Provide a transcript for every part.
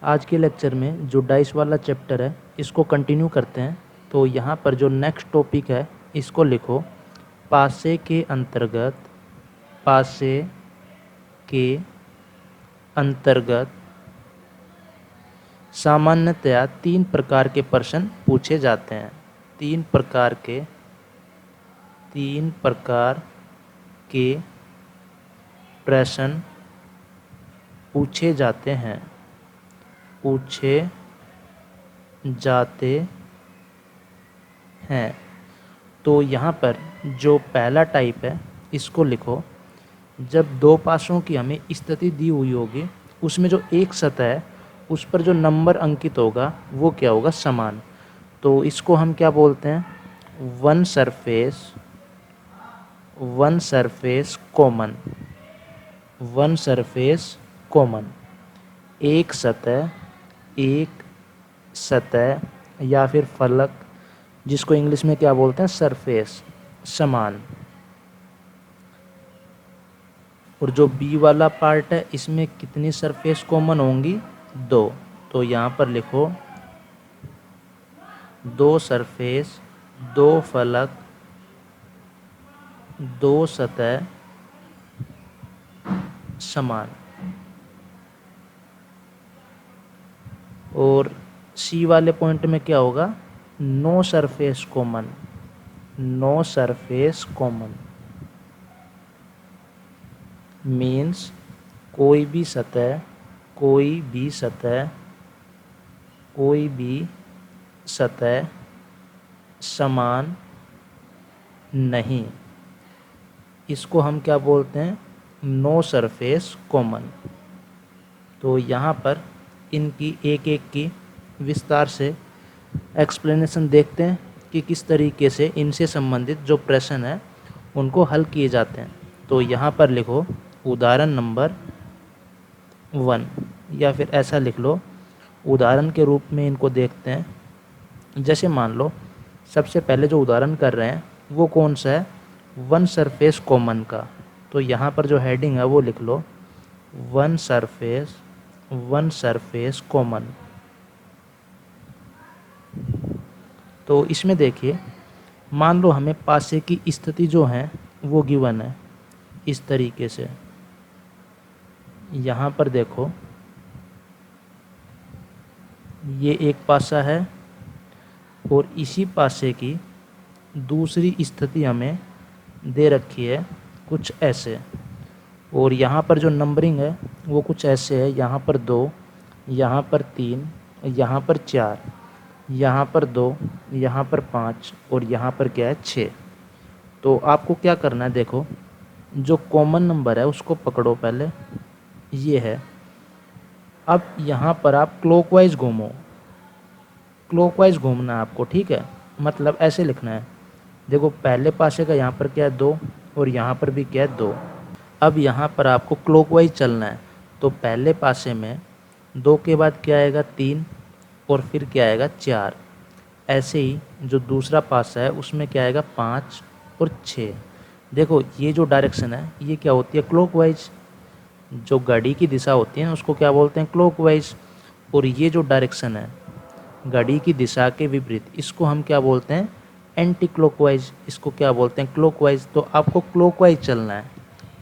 आज के लेक्चर में जो डाइस वाला चैप्टर है इसको कंटिन्यू करते हैं। तो यहाँ पर जो नेक्स्ट टॉपिक है इसको लिखो, पासे के अंतर्गत। पासे के अंतर्गत सामान्यतया 3 प्रकार के प्रश्न पूछे जाते हैं। 3 प्रकार के प्रश्न पूछे जाते हैं। तो यहाँ पर जो पहला टाइप है इसको लिखो, जब दो पासों की हमें स्थिति दी हुई होगी उसमें जो एक सतह है उस पर जो नंबर अंकित होगा वो क्या होगा, समान। तो इसको हम क्या बोलते हैं, वन सरफेस कॉमन। एक सतह या फिर फलक, जिसको इंग्लिश में क्या बोलते हैं, सरफेस, समान। और जो बी वाला पार्ट है इसमें कितनी सरफेस कॉमन होंगी, 2। तो यहाँ पर लिखो 2 सरफेस, 2 फलक, 2 सतह समान। और सी वाले पॉइंट में क्या होगा, नो सरफेस कॉमन मीन्स कोई भी सतह समान नहीं। इसको हम क्या बोलते हैं, नो सरफेस कॉमन। तो यहाँ पर इनकी एक एक की विस्तार से एक्सप्लेनेशन देखते हैं कि किस तरीके से इनसे संबंधित जो प्रश्न है उनको हल किए जाते हैं। तो यहाँ पर लिखो उदाहरण नंबर 1, या फिर ऐसा लिख लो, उदाहरण के रूप में इनको देखते हैं। जैसे मान लो सबसे पहले जो उदाहरण कर रहे हैं वो कौन सा है, वन सरफेस कॉमन का। तो यहाँ पर जो हेडिंग है वो लिख लो वन सरफेस कॉमन। तो इसमें देखिए, मान लो हमें पासे की स्थिति जो है वो गिवन है इस तरीके से। यहाँ पर देखो ये एक पासा है और इसी पासे की दूसरी स्थिति हमें दे रखी है कुछ ऐसे। और यहाँ पर जो नंबरिंग है वो कुछ ऐसे है, यहाँ पर 2, यहाँ पर 3, यहाँ पर 4, यहाँ पर 2, यहाँ पर 5 और यहाँ पर क्या है, 6। तो आपको क्या करना है, देखो जो कॉमन नंबर है उसको पकड़ो पहले, ये है। अब यहाँ पर आप क्लॉकवाइज घूमना है आपको, ठीक है। मतलब ऐसे लिखना है, देखो पहले पासे का यहाँ पर क्या है, 2 और यहाँ पर भी क्या है, 2। अब यहाँ पर आपको क्लॉकवाइज चलना है। तो पहले पासे में 2 के बाद क्या आएगा, 3 और फिर क्या आएगा, 4। ऐसे ही जो दूसरा पासा है उसमें क्या आएगा, 5 और 6। देखो ये जो डायरेक्शन है ये क्या होती है, क्लॉकवाइज। जो घड़ी की दिशा होती है उसको क्या बोलते हैं, क्लॉकवाइज। और ये जो डायरेक्शन है घड़ी की दिशा के विपरीत, इसको हम क्या बोलते हैं, एंटी क्लॉकवाइज। इसको क्या बोलते हैं, क्लॉकवाइज। तो आपको क्लॉकवाइज चलना है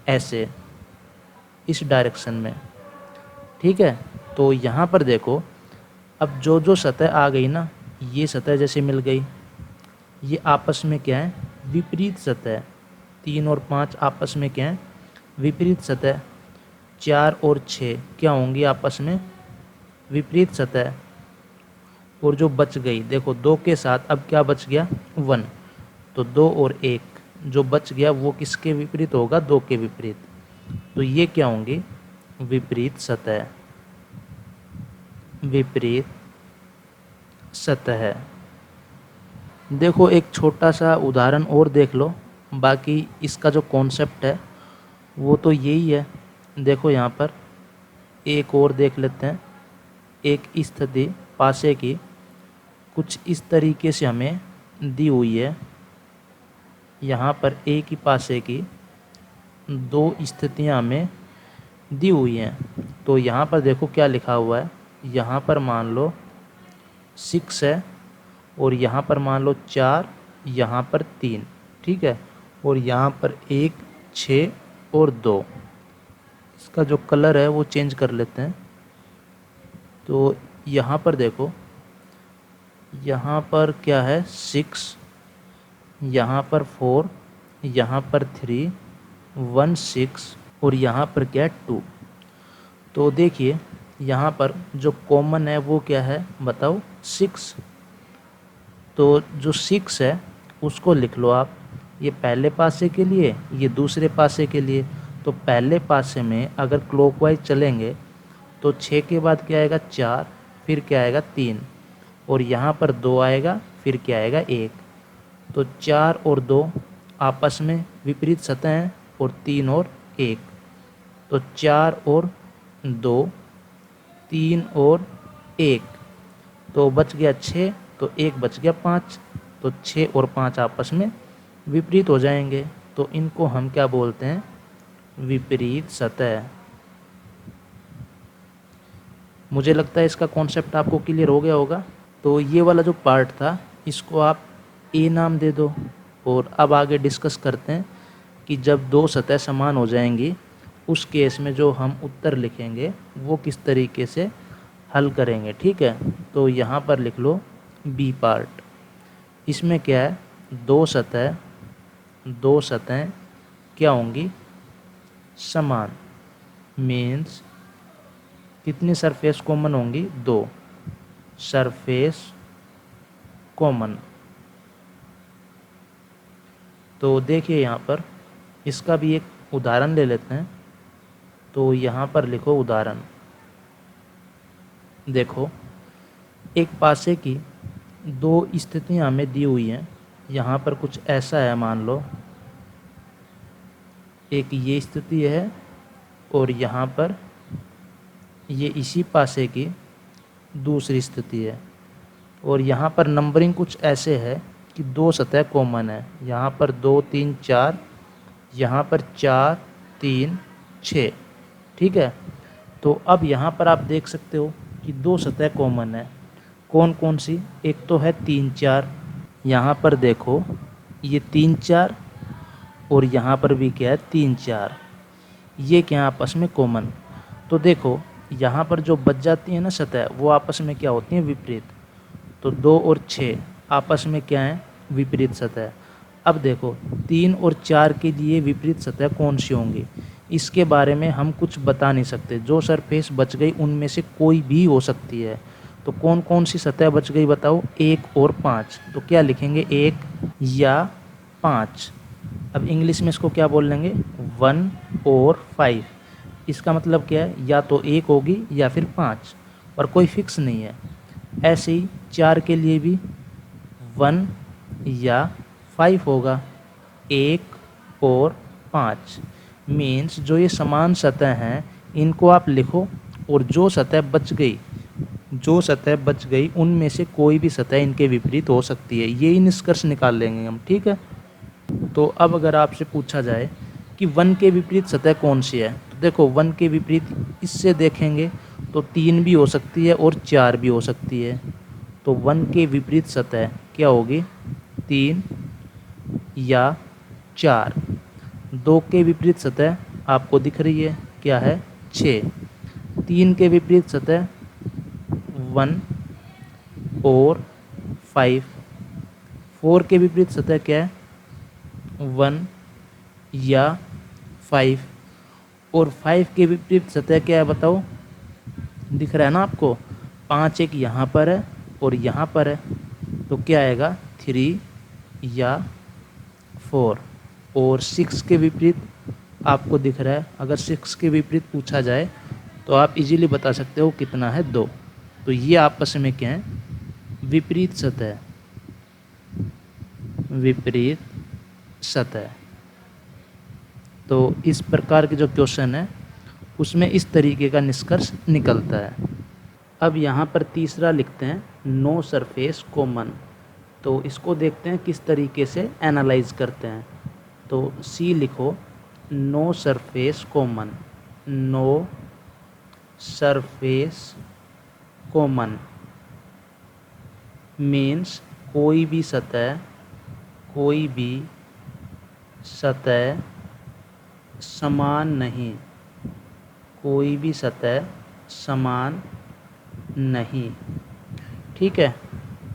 ऐसे, इस डायरेक्शन में, ठीक है। तो यहाँ पर देखो, अब जो सतह आ गई ना, ये सतह जैसे मिल गई, ये आपस में क्या है, विपरीत सतह। 3 और 5 आपस में क्या है, विपरीत सतह। 4 और 6 क्या होंगी, आपस में विपरीत सतह। और जो बच गई, देखो 2 के साथ अब क्या बच गया, 1। तो 2 और 1 जो बच गया वो किसके विपरीत होगा, 2 के विपरीत। तो ये क्या होंगी, विपरीत सतह। देखो एक छोटा सा उदाहरण और देख लो, बाकी इसका जो कॉन्सेप्ट है वो तो यही है। देखो यहाँ पर एक और देख लेते हैं। एक स्थिति पासे की कुछ इस तरीके से हमें दी हुई है। यहाँ पर एक ही पासे की 2 स्थितियाँ हमें दी हुई हैं। तो यहाँ पर देखो क्या लिखा हुआ है, यहाँ पर मान लो 6 है और यहाँ पर मान लो 4, यहाँ पर 3, ठीक है, और यहाँ पर 1, 6 और 2। इसका जो कलर है वो चेंज कर लेते हैं। तो यहाँ पर देखो, यहाँ पर क्या है 6, यहाँ पर 4, यहाँ पर 3, 1 6 और यहाँ पर क्या है 2। तो देखिए यहाँ पर जो कॉमन है वो क्या है बताओ 6। तो जो 6 है उसको लिख लो आप, ये पहले पासे के लिए, ये दूसरे पासे के लिए। तो पहले पासे में अगर क्लॉकवाइज चलेंगे तो 6 के बाद क्या आएगा 4, फिर क्या आएगा 3 और यहाँ पर 2 आएगा, फिर क्या आएगा 1। तो 4 और 2 आपस में विपरीत सतह हैं और 3 और 1। तो 4 और 2, 3 और 1, तो बच गया 6, तो 1 बच गया 5। तो 6 और 5 आपस में विपरीत हो जाएंगे। तो इनको हम क्या बोलते हैं, विपरीत सतह। मुझे लगता है इसका कॉन्सेप्ट आपको क्लियर हो गया होगा। तो ये वाला जो पार्ट था इसको आप ए नाम दे दो। और अब आगे डिस्कस करते हैं कि जब दो सतह समान हो जाएंगी उस केस में जो हम उत्तर लिखेंगे वो किस तरीके से हल करेंगे, ठीक है। तो यहाँ पर लिख लो बी पार्ट। इसमें क्या है, दो सतह क्या होंगी, समान। मीन्स कितनी सरफेस कॉमन होंगी, 2 सरफेस कॉमन। तो देखिए यहाँ पर इसका भी एक उदाहरण ले लेते हैं। तो यहाँ पर लिखो उदाहरण। देखो एक पासे की 2 स्थितियाँ हमें दी हुई हैं। यहाँ पर कुछ ऐसा है, मान लो एक ये स्थिति है और यहाँ पर ये इसी पासे की दूसरी स्थिति है। और यहाँ पर नंबरिंग कुछ ऐसे है कि 2 सतह कॉमन है। यहाँ पर 2 3 4, यहाँ पर 4 3 6, ठीक है। तो अब यहाँ पर आप देख सकते हो कि 2 सतह कॉमन है। कौन कौन सी, एक तो है 3 4। यहाँ पर देखो ये 3 4 और यहाँ पर भी क्या है 3 4। ये क्या आपस में कॉमन। तो देखो यहाँ पर जो बच जाती है ना सतह वो आपस में क्या होती हैं, विपरीत। तो 2 और 6 आपस में क्या है, विपरीत सतह। अब देखो 3 और 4 के लिए विपरीत सतह कौन सी होंगी, इसके बारे में हम कुछ बता नहीं सकते। जो सरफेस बच गई उनमें से कोई भी हो सकती है। तो कौन कौन सी सतह बच गई बताओ, 1 और 5। तो क्या लिखेंगे, 1 या 5। अब इंग्लिश में इसको क्या बोल लेंगे, 1 और 5। इसका मतलब क्या है, या तो 1 होगी या फिर 5, पर कोई फिक्स नहीं है। ऐसे ही 4 के लिए भी 1 या 5 होगा, 1 और 5। मीन्स जो ये समान सतह हैं इनको आप लिखो और जो सतह बच गई उनमें से कोई भी सतह इनके विपरीत हो सकती है। यही निष्कर्ष निकाल लेंगे हम, ठीक है। तो अब अगर आपसे पूछा जाए कि 1 के विपरीत सतह कौन सी है, तो देखो 1 के विपरीत इससे देखेंगे तो 3 भी हो सकती है और 4 भी हो सकती है। तो 1 के विपरीत सतह क्या होगी, 3 या 4। 2 के विपरीत सतह आपको दिख रही है क्या है, 6। 3 के विपरीत सतह 1 और 5। 4 के विपरीत सतह क्या है, 1 या 5। और 5 के विपरीत सतह क्या है बताओ, दिख रहा है ना आपको, 5 एक यहाँ पर है और यहाँ पर है। तो क्या आएगा, 3 या 4। और 6 के विपरीत आपको दिख रहा है, अगर 6 के विपरीत पूछा जाए तो आप इजीली बता सकते हो कितना है, 2। तो ये आपस में क्या है, विपरीत सतह, विपरीत सतह। तो इस प्रकार के जो क्वेश्चन है उसमें इस तरीके का निष्कर्ष निकलता है। अब यहाँ पर तीसरा लिखते हैं, नो सरफेस कॉमन। तो इसको देखते हैं किस तरीके से एनालाइज करते हैं। तो सी लिखो, no surface common. No surface common means कोई भी सतह समान नहीं, कोई भी सतह समान नहीं। ठीक है,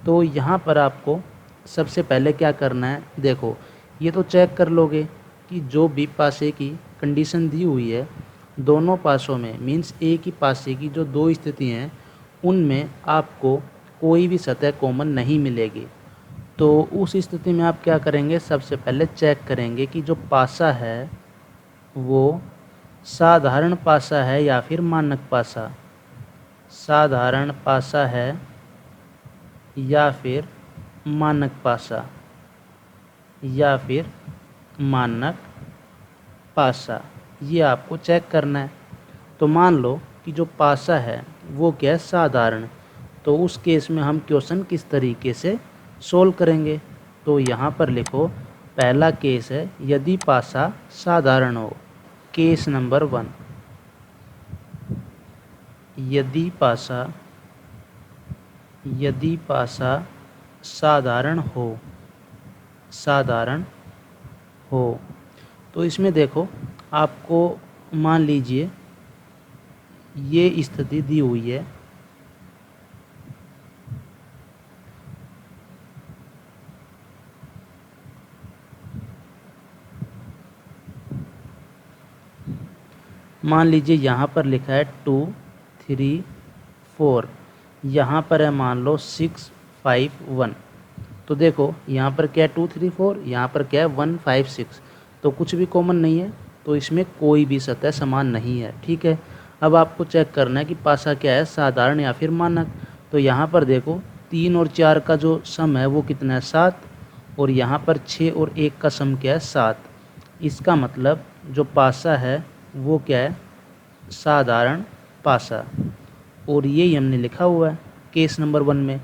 तो यहाँ पर आपको सबसे पहले क्या करना है, देखो ये तो चेक कर लोगे कि जो भी पासे की कंडीशन दी हुई है दोनों पासों में मीन्स एक ही पासे की जो दो स्थिति हैं उनमें आपको कोई भी सतह कॉमन नहीं मिलेगी। तो उस स्थिति में आप क्या करेंगे, सबसे पहले चेक करेंगे कि जो पासा है वो साधारण पासा है या फिर मानक पासा, साधारण पासा है या फिर मानक पासा, या फिर मानक पासा, ये आपको चेक करना है। तो मान लो कि जो पासा है वो क्या है, साधारण। तो उस केस में हम क्वेश्चन किस तरीके से सोल्व करेंगे, तो यहाँ पर लिखो पहला केस है यदि पासा साधारण हो। केस नंबर 1, यदि पासा साधारण हो, तो इसमें देखो आपको मान लीजिए ये स्थिति दी हुई है, मान लीजिए यहाँ पर लिखा है 2 3 4, यहाँ पर है मान लो 6 5 1। तो देखो यहाँ पर क्या है 2 3 4, यहाँ पर क्या है 1 5 6, तो कुछ भी कॉमन नहीं है, तो इसमें कोई भी सतह समान नहीं है। ठीक है, अब आपको चेक करना है कि पासा क्या है, साधारण या फिर मानक। तो यहाँ पर देखो 3 और 4 का जो सम है वो कितना है, 7, और यहाँ पर 6 और 1 का सम क्या है, 7। इसका मतलब जो पासा है वो क्या है, साधारण पासा। और ये हमने लिखा हुआ है केस नंबर 1 में,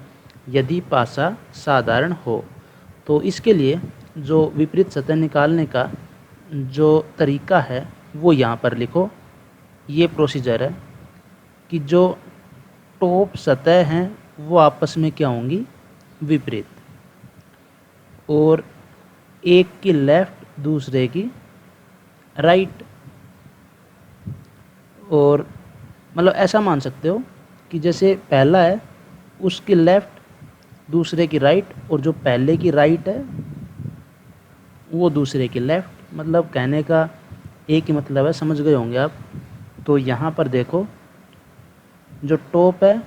यदि पासा साधारण हो। तो इसके लिए जो विपरीत सतह निकालने का जो तरीका है वो यहाँ पर लिखो। ये प्रोसीजर है कि जो टॉप सतह हैं वो आपस में क्या होंगी, विपरीत, और एक की लेफ़्ट दूसरे की राइट। और मतलब ऐसा मान सकते हो कि जैसे पहला है उसकी लेफ़्ट दूसरे की राइट, और जो पहले की राइट है वो दूसरे की लेफ़्ट। मतलब कहने का एक ही मतलब है, समझ गए होंगे आप। तो यहाँ पर देखो जो टॉप है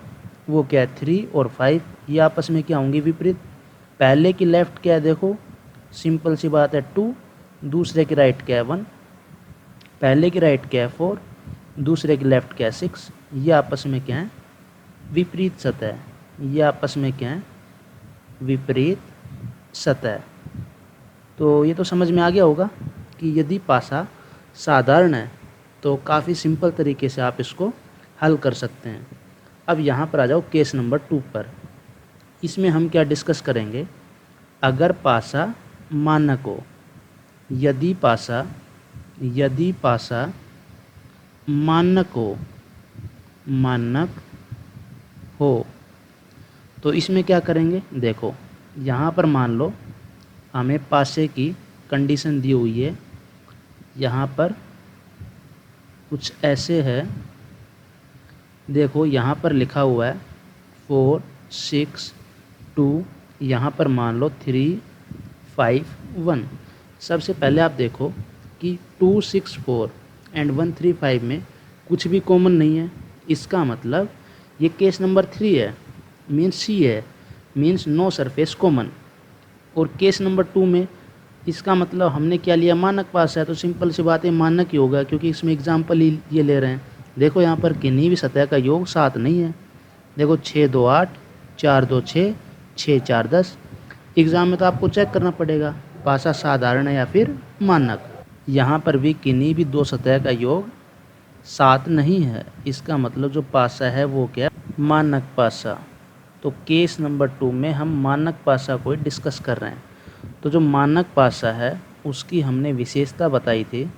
वो क्या है, 3 और 5, ये आपस में क्या होंगी, विपरीत। पहले की लेफ़्ट क्या है, देखो सिंपल सी बात है 2, दूसरे की राइट क्या है 1, पहले की राइट क्या है 4, दूसरे की लेफ़्ट क्या है 6, ये आपस में क्या है, विपरीत सतह। ये आपस में क्या है, विपरीत सतह। तो ये तो समझ में आ गया होगा कि यदि पासा साधारण है तो काफ़ी सिंपल तरीके से आप इसको हल कर सकते हैं। अब यहाँ पर आ जाओ केस नंबर 2 पर। इसमें हम क्या डिस्कस करेंगे, अगर पासा मानक हो, यदि पासा मानक हो, तो इसमें क्या करेंगे, देखो यहाँ पर मान लो हमें पासे की कंडीशन दी हुई है, यहाँ पर कुछ ऐसे है, देखो यहाँ पर लिखा हुआ है 4 6 2, यहाँ पर मान लो 3 5 1। सबसे पहले आप देखो कि 2 6 4 एंड 1 3 5 में कुछ भी कॉमन नहीं है। इसका मतलब ये केस नंबर 3 है, मीन्स सी है, मीन्स नो सरफेस कॉमन। और केस नंबर 2 में इसका मतलब हमने क्या लिया, मानक पासा है, तो सिंपल सी बात है मानक ही होगा, क्योंकि इसमें एग्जाम्पल ही ये ले रहे हैं। देखो यहाँ पर किन्हीं भी सतह का योग 7 नहीं है। देखो 6 2 8, 4 2 6, 6 4 10। एग्ज़ाम में तो आपको चेक करना पड़ेगा पासा साधारण है या फिर मानक। यहाँ पर भी किन्हीं भी दो सतह का योग 7 नहीं है। इसका मतलब जो पासा है वो क्या, मानक पासा। तो केस नंबर 2 में हम मानक पासा को डिस्कस कर रहे हैं। तो जो मानक पासा है उसकी हमने विशेषता बताई थी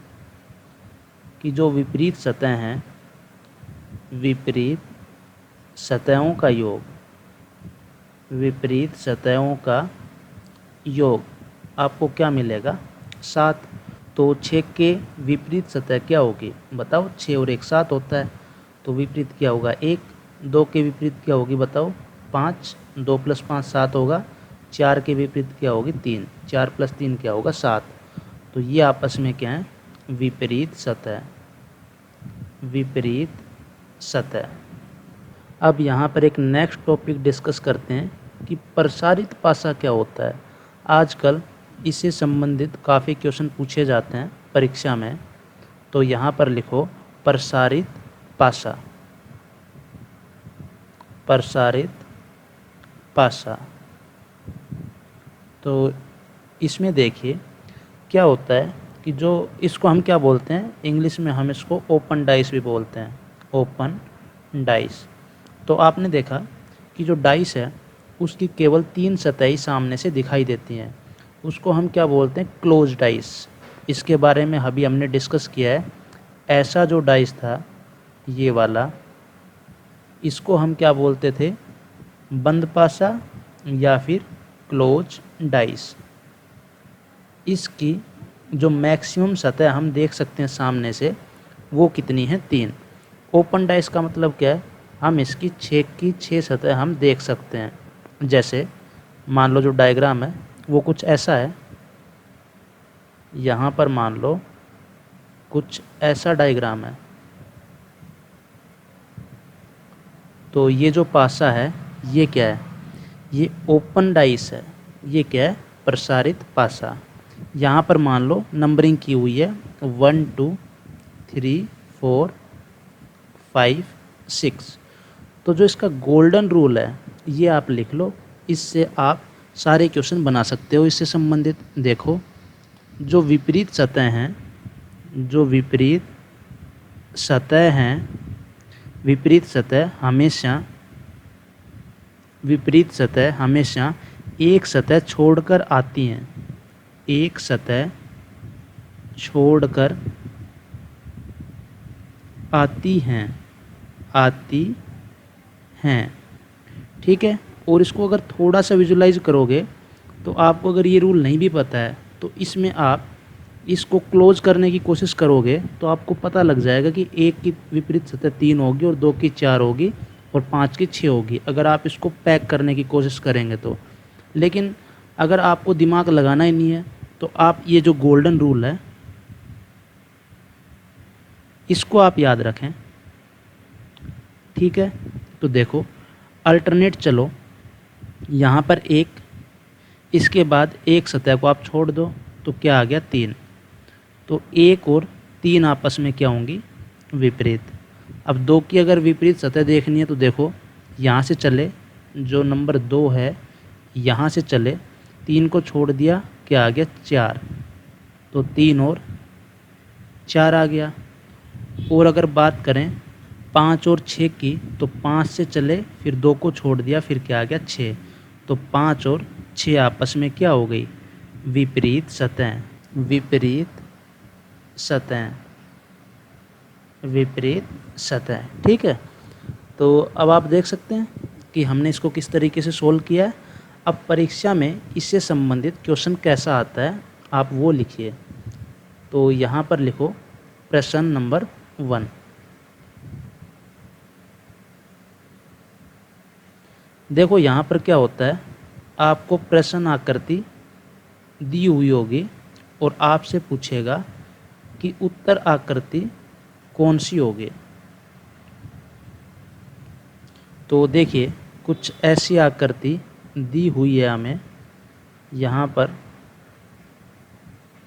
कि जो विपरीत सतह हैं, विपरीत सतहों का योग, विपरीत सतहों का योग आपको क्या मिलेगा? 7। तो 6 के विपरीत सतह क्या होगी बताओ? 6 और 1 7 होता है, तो विपरीत क्या होगा? 1। 2 के विपरीत क्या होगी बताओ? 5। 2 + 5 7 होगा। 4 के विपरीत क्या होगी? 3। 4 + 3 क्या होगा? 7। तो ये आपस में क्या है? विपरीत सतह, विपरीत सतह। अब यहाँ पर एक नेक्स्ट टॉपिक डिस्कस करते हैं कि प्रसारित पासा क्या होता है। आजकल इससे संबंधित काफ़ी क्वेश्चन पूछे जाते हैं परीक्षा में। तो यहाँ पर लिखो प्रसारित पासा, प्रसारित पासा। तो इसमें देखिए क्या होता है कि जो इसको हम क्या बोलते हैं, इंग्लिश में हम इसको ओपन डाइस भी बोलते हैं, ओपन डाइस। तो आपने देखा कि जो डाइस है उसकी केवल 3 सतहें सामने से दिखाई देती हैं, उसको हम क्या बोलते हैं? Close dice. इसके बारे में अभी हमने डिस्कस किया है। ऐसा जो डाइस था ये वाला, इसको हम क्या बोलते थे? बंद पासा या फिर क्लोज डाइस। इसकी जो मैक्सिमम सतह हम देख सकते हैं सामने से वो कितनी है? 3। ओपन डाइस का मतलब क्या है? हम इसकी 6 की 6 सतह हम देख सकते हैं। जैसे मान लो जो डायग्राम है वो कुछ ऐसा है, यहाँ पर मान लो कुछ ऐसा डायग्राम है। तो ये जो पासा है ये क्या है? ये ओपन डाइस है। ये क्या है? प्रसारित पासा। यहाँ पर मान लो नंबरिंग की हुई है 1 2 3 4 5 6। तो जो इसका गोल्डन रूल है ये आप लिख लो, इससे आप सारे क्वेश्चन बना सकते हो इससे संबंधित। देखो जो विपरीत सतह हैं, जो विपरीत सतह हैं, विपरीत सतह हमेशा, विपरीत सतह हमेशा एक सतह छोड़कर आती हैं, एक सतह छोड़कर आती हैं, आती हैं। ठीक है। और इसको अगर थोड़ा सा विजुलाइज करोगे तो आपको अगर ये रूल नहीं भी पता है तो इसमें आप इसको क्लोज करने की कोशिश करोगे तो आपको पता लग जाएगा कि 1 की विपरीत सतह 3 होगी और 2 की 4 होगी और 5 की 6 होगी, अगर आप इसको पैक करने की कोशिश करेंगे तो। लेकिन अगर आपको दिमाग लगाना ही नहीं है तो आप ये जो गोल्डन रूल है इसको आप याद रखें। ठीक है। तो देखो अल्टरनेट चलो, यहाँ पर 1, इसके बाद एक सतह को आप छोड़ दो तो क्या आ गया? 3। तो 1 और 3 आपस में क्या होंगी? विपरीत। अब 2 की अगर विपरीत सतह देखनी है तो देखो यहाँ से चले, जो नंबर 2 है यहाँ से चले, 3 को छोड़ दिया, क्या आ गया? 4। तो 3 और 4 आ गया। और अगर बात करें 5 और 6 की तो 5 से चले, फिर 2 को छोड़ दिया, फिर क्या आ गया? 6। तो 5 और 6 आपस में क्या हो गई? विपरीत सतह, विपरीत सतह, विपरीत सतह। ठीक है। तो अब आप देख सकते हैं कि हमने इसको किस तरीके से सोल्व किया है। अब परीक्षा में इससे संबंधित क्वेश्चन कैसा आता है आप वो लिखिए। तो यहाँ पर लिखो प्रश्न नंबर 1। देखो यहाँ पर क्या होता है, आपको प्रश्न आकृति दी हुई होगी और आपसे पूछेगा कि उत्तर आकृति कौन सी होगी। तो देखिए कुछ ऐसी आकृति दी हुई है हमें, यहाँ पर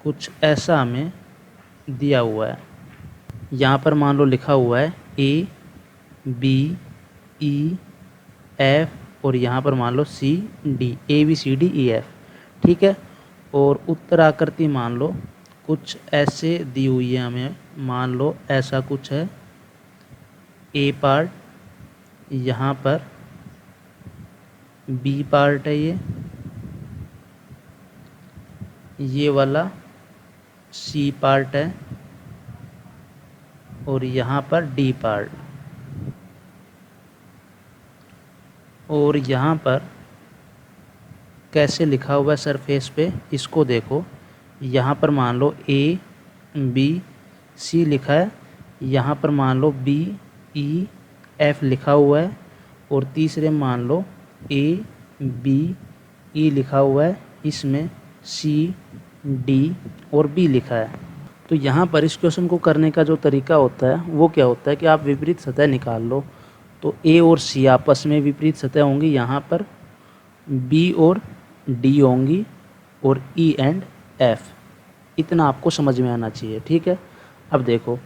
कुछ ऐसा हमें दिया हुआ है। यहाँ पर मान लो लिखा हुआ है A B E F और यहाँ पर मान लो C D, A B C D E F। ठीक है। और उत्तर आकृति मान लो कुछ ऐसे दी हुई है हमें, मान लो ऐसा कुछ है A पार्ट, यहाँ पर B पार्ट है, ये वाला C पार्ट है और यहाँ पर D पार्ट। और यहाँ पर कैसे लिखा हुआ है सरफेस पे, इसको देखो। यहाँ पर मान लो ए बी सी लिखा है, यहाँ पर मान लो बी ई एफ लिखा हुआ है, और तीसरे मान लो ए बी ई लिखा हुआ है, इसमें सी डी और बी लिखा है। तो यहाँ पर इस क्वेश्चन को करने का जो तरीका होता है वो क्या होता है कि आप विपरीत सतह निकाल लो। तो ए और सी आपस में विपरीत सतह होंगी, यहाँ पर बी और डी होंगी, और ई एंड एफ। इतना आपको समझ में आना चाहिए, ठीक है। अब देखो,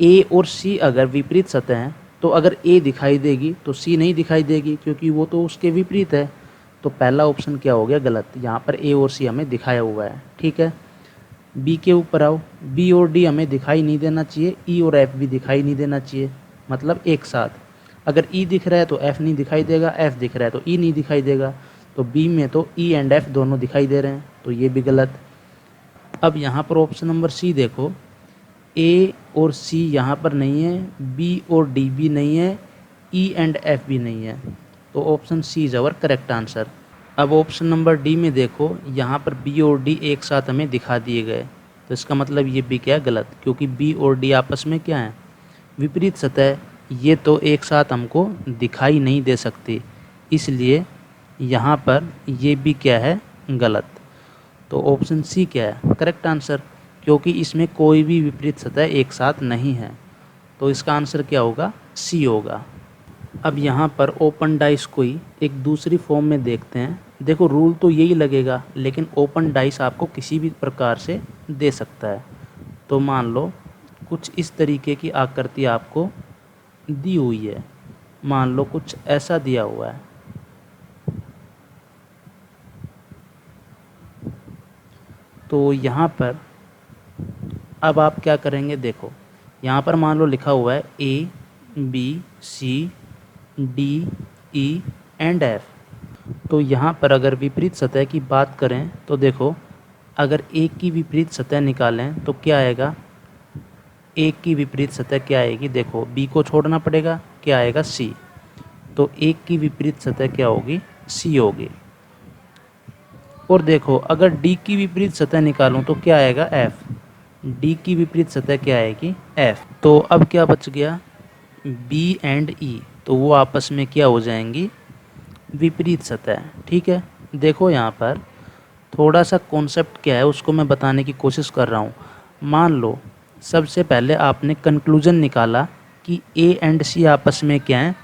ए और सी अगर विपरीत सतह हैं तो अगर ए दिखाई देगी तो सी नहीं दिखाई देगी, क्योंकि वो तो उसके विपरीत है। तो पहला ऑप्शन क्या हो गया, गलत। यहाँ पर ए और सी हमें दिखाया हुआ है, ठीक है। बी के ऊपर आओ, बी और डी हमें दिखाई नहीं देना चाहिए, ई और एफ भी दिखाई नहीं देना चाहिए, मतलब एक साथ। अगर ई दिख रहा है तो एफ नहीं दिखाई देगा, एफ दिख रहा है तो ई नहीं दिखाई देगा। तो बी में तो ई एंड एफ दोनों दिखाई दे रहे हैं, तो ये भी गलत। अब यहाँ पर ऑप्शन नंबर सी देखो, ए और सी यहाँ पर नहीं है, बी और डी भी नहीं है, ई एंड एफ भी नहीं है। तो option C is our correct answer. अब ऑप्शन नंबर डी में देखो, यहाँ पर बी और डी एक साथ हमें दिखा दिए गए, तो इसका मतलब ये भी क्या है, गलत, क्योंकि बी और डी आपस में क्या है, विपरीत सतह। ये तो एक साथ हमको दिखाई नहीं दे सकती, इसलिए यहाँ पर ये भी क्या है, गलत। तो ऑप्शन सी क्या है, करेक्ट आंसर, क्योंकि इसमें कोई भी विपरीत सतह एक साथ नहीं है। तो इसका आंसर क्या होगा, सी होगा। अब यहाँ पर ओपन डाइस को ही एक दूसरी फॉर्म में देखते हैं। देखो, रूल तो यही लगेगा, लेकिन ओपन डाइस आपको किसी भी प्रकार से दे सकता है। तो मान लो कुछ इस तरीके की आकृति आपको दी हुई है, मान लो कुछ ऐसा दिया हुआ है। तो यहाँ पर अब आप क्या करेंगे, देखो यहाँ पर मान लो लिखा हुआ है A B C D E and F. तो यहाँ पर अगर विपरीत सतह की बात करें तो देखो, अगर एक की विपरीत सतह निकालें तो क्या आएगा, एक की विपरीत सतह क्या आएगी, देखो बी को छोड़ना पड़ेगा, क्या आएगा, सी। तो एक की विपरीत सतह क्या होगी, सी होगी। और देखो, अगर डी की विपरीत सतह निकालूं तो क्या आएगा, एफ। डी की विपरीत सतह क्या आएगी, एफ। तो अब क्या बच गया, बी एंड ई, तो वो आपस में क्या हो जाएंगी, विपरीत सतह, ठीक है। देखो यहाँ पर थोड़ा सा कॉन्सेप्ट क्या है उसको मैं बताने की कोशिश कर रहा हूँ। मान लो सबसे पहले आपने कंक्लूजन निकाला कि ए एंड सी आपस में क्या है,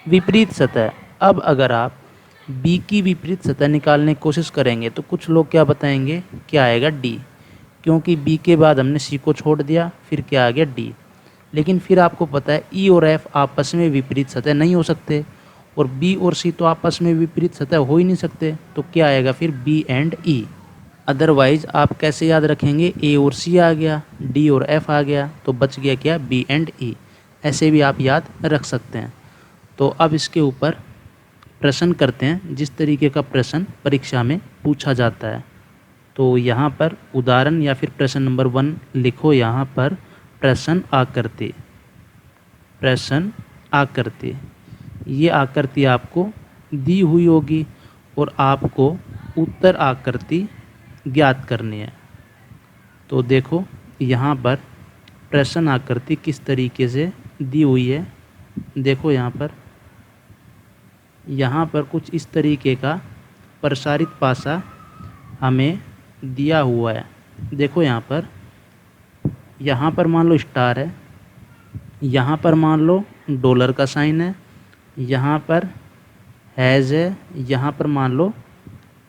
विपरीत सतह। अब अगर आप बी की विपरीत सतह निकालने की कोशिश करेंगे तो कुछ लोग क्या बताएंगे, क्या आएगा, डी, क्योंकि बी के बाद हमने सी को छोड़ दिया, फिर क्या आ गया, डी। लेकिन फिर आपको पता है ई और एफ आपस में विपरीत सतह नहीं हो सकते, और बी और सी तो आपस में विपरीत सतह हो ही नहीं सकते। तो क्या आएगा फिर, बी एंड ई। अदरवाइज आप कैसे याद रखेंगे, ए और सी आ गया, डी और एफ आ गया, तो बच गया क्या, बी एंड ई। ऐसे भी आप याद रख सकते हैं। तो अब इसके ऊपर प्रश्न करते हैं, जिस तरीके का प्रश्न परीक्षा में पूछा जाता है। तो यहाँ पर उदाहरण या फिर प्रश्न नंबर 1 लिखो। यहाँ पर प्रश्न आकृति, प्रश्न आकृति, ये आकृति आपको दी हुई होगी और आपको उत्तर आकृति ज्ञात करनी है। तो देखो यहाँ पर प्रश्न आकृति किस तरीके से दी हुई है। देखो यहाँ पर कुछ इस तरीके का प्रसारित पासा हमें दिया हुआ है। देखो यहाँ पर मान लो स्टार है, यहाँ पर मान लो डॉलर का साइन है, यहाँ पर हैज़ है, यहाँ पर मान लो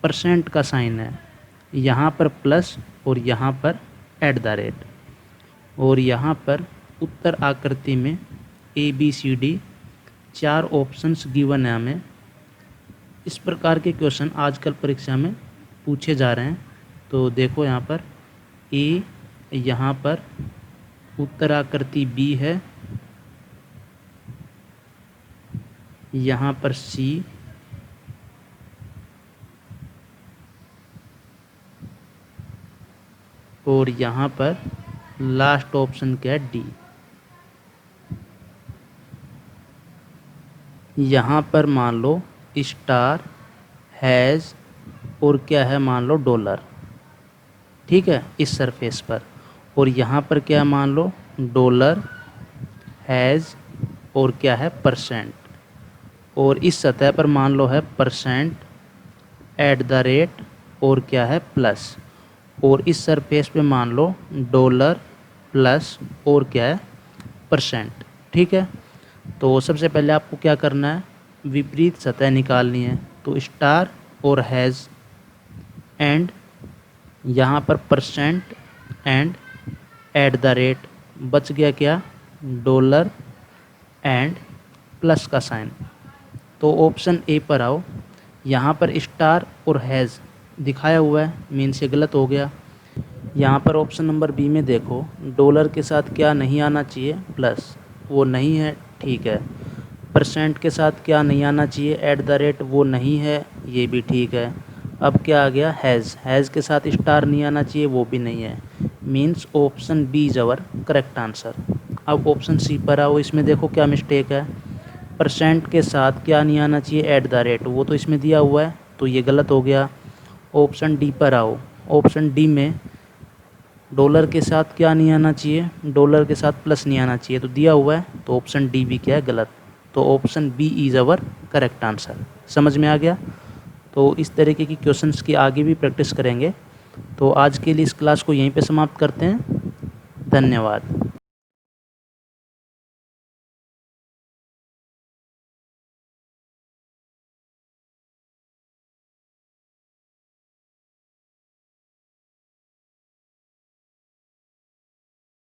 परसेंट का साइन है, यहाँ पर प्लस और यहाँ पर @ और यहाँ पर उत्तर आकृति में ABCD 4 ऑप्शंस गिवन है हमें। इस प्रकार के क्वेश्चन आजकल परीक्षा में पूछे जा रहे हैं। तो देखो यहाँ पर ए, यहाँ पर उत्तर आकृति बी है, यहाँ पर सी, और यहाँ पर लास्ट ऑप्शन क्या है, डी। यहाँ पर मान लो स्टार हैज़ और क्या है मान लो डॉलर, ठीक है, इस सरफेस पर। और यहाँ पर क्या है मान लो डॉलर हैज़ और क्या है परसेंट, और इस सतह पर मान लो है परसेंट एट द रेट और क्या है प्लस, और इस सरफेस पे मान लो डॉलर प्लस और क्या है परसेंट, ठीक है। तो सबसे पहले आपको क्या करना है, विपरीत सतह निकालनी है। तो स्टार और हैज़ एंड यहाँ पर percent and at the rate, बच गया क्या डॉलर एंड प्लस का साइन। तो ऑप्शन ए पर आओ, यहाँ पर स्टार और हैज़ दिखाया हुआ है, मीन्स ये गलत हो गया। यहाँ पर ऑप्शन नंबर बी में देखो, डॉलर के साथ क्या नहीं आना चाहिए प्लस, वो नहीं है, ठीक है। परसेंट के साथ क्या नहीं आना चाहिए एट द रेट, वो नहीं है, ये भी ठीक है। अब क्या आ गया हैज़ के साथ स्टार नहीं आना चाहिए, वो भी नहीं है, means option B is our correct answer. अब ऑप्शन सी पर आओ, इसमें देखो क्या मिस्टेक है, परसेंट के साथ क्या नहीं आना चाहिए एट द रेट, वो तो इसमें दिया हुआ है, तो ये गलत हो गया। ऑप्शन डी पर आओ, ऑप्शन डी में डॉलर के साथ क्या नहीं आना चाहिए, डॉलर के साथ प्लस नहीं आना चाहिए, तो दिया हुआ है, तो ऑप्शन डी भी क्या है गलत। तो option B is our correct answer. समझ में आ गया। तो इस तरीके की क्वेश्चंस की आगे भी प्रैक्टिस करेंगे। तो आज के लिए इस क्लास को यहीं पे समाप्त करते हैं। धन्यवाद।